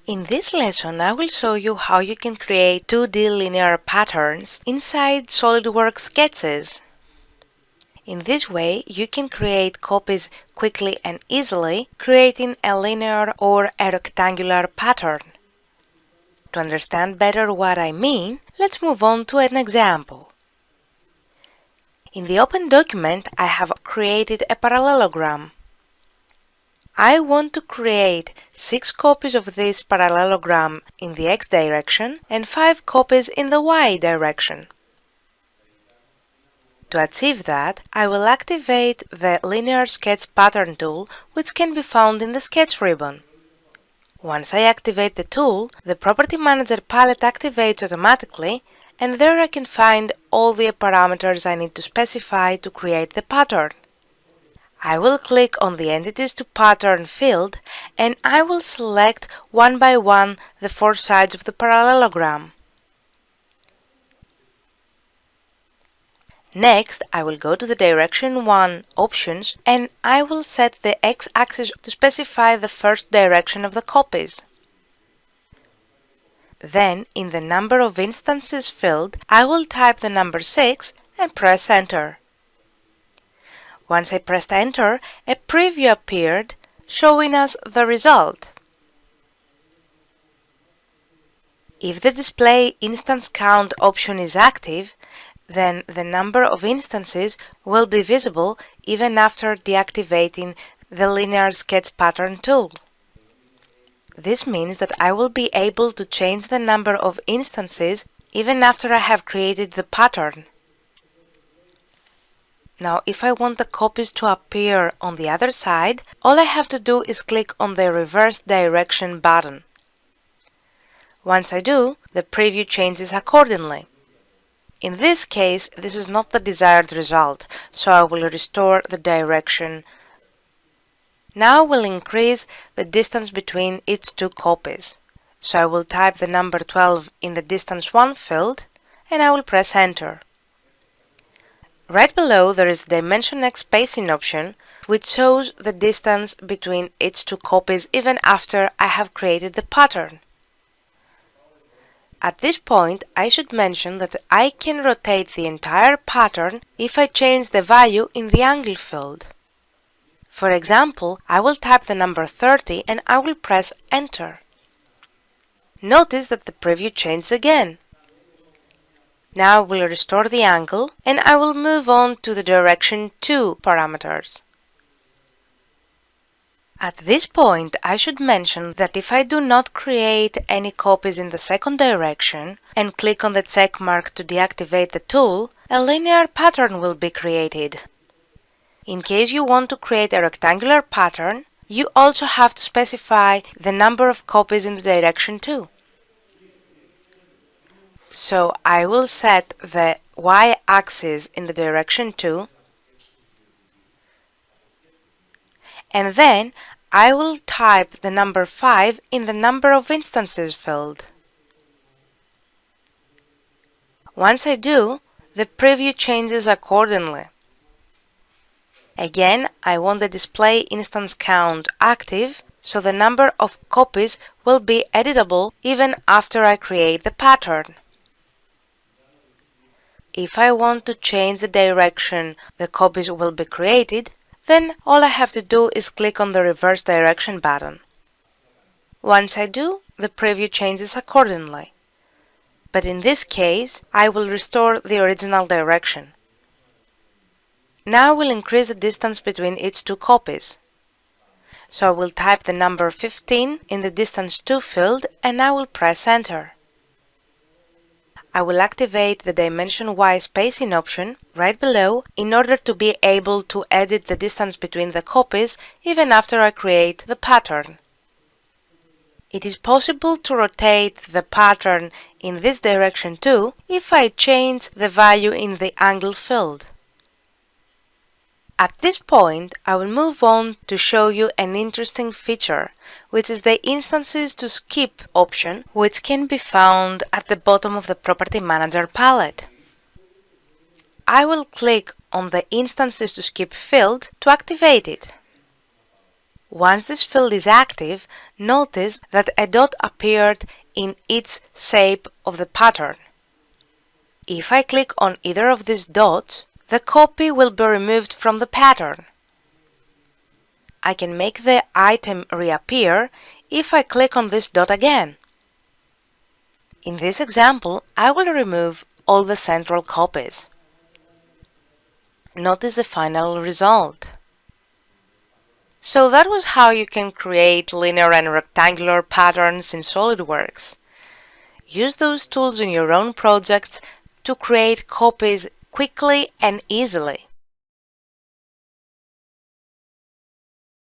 In this lesson, I will show you how you can create 2D linear patterns inside Solidworks sketches. In this way, you can create copies quickly and easily, creating a linear or a rectangular pattern. To understand better what I mean, let's move on to an example. In the open document, I have created a parallelogram. I want to create 6 copies of this parallelogram in the x direction and 5 copies in the y direction. To achieve that, I will activate the Linear Sketch Pattern tool, which can be found in the Sketch ribbon. Once I activate the tool, the PropertyManager palette activates automatically, and there I can find all the parameters I need to specify to create the pattern. I will click on the Entities to Pattern field and I will select one by one the 4 sides of the parallelogram. Next, I will go to the Direction 1 options and I will set the x-axis to specify the first direction of the copies. Then, in the Number of Instances field, I will type the number 6 and press Enter. Once I pressed Enter, a preview appeared showing us the result. If the Display Instance Count option is active, then the number of instances will be visible even after deactivating the Linear Sketch Pattern tool. This means that I will be able to change the number of instances even after I have created the pattern. Now, if I want the copies to appear on the other side, all I have to do is click on the Reverse Direction button. Once I do, the preview changes accordingly. In this case, this is not the desired result, so I will restore the direction. Now I will increase the distance between each 2 copies. So I will type the number 12 in the Distance 1 field, and I will press Enter. Right below there is the Dimension X spacing option, which shows the distance between each 2 copies even after I have created the pattern. At this point, I should mention that I can rotate the entire pattern if I change the value in the Angle field. For example, I will type the number 30 and I will press Enter. Notice that the preview changed again. Now I will restore the angle and I will move on to the Direction 2 parameters. At this point, I should mention that if I do not create any copies in the second direction and click on the check mark to deactivate the tool, a linear pattern will be created. In case you want to create a rectangular pattern, you also have to specify the number of copies in the Direction 2. So I will set the y-axis in the Direction 2, and then I will type the number 5 in the Number of Instances field. Once I do, the preview changes accordingly. Again, I want the Display Instance Count active, so the number of copies will be editable even after I create the pattern. If I want to change the direction the copies will be created, then all I have to do is click on the Reverse Direction button. Once I do, the preview changes accordingly. But in this case, I will restore the original direction. Now I will increase the distance between each 2 copies. So I will type the number 15 in the Distance 2 field and I will press Enter. I will activate the Dimension Y spacing option right below in order to be able to edit the distance between the copies even after I create the pattern. It is possible to rotate the pattern in this direction too if I change the value in the Angle field. At this point, I will move on to show you an interesting feature, which is the Instances to Skip option, which can be found at the bottom of the PropertyManager palette. I will click on the Instances to Skip field to activate it. Once this field is active, notice that a dot appeared in its shape of the pattern. If I click on either of these dots, the copy will be removed from the pattern. I can make the item reappear if I click on this dot again. In this example, I will remove all the central copies. Notice the final result. So that was how you can create linear and rectangular patterns in Solidworks. Use those tools in your own projects to create copies quickly and easily.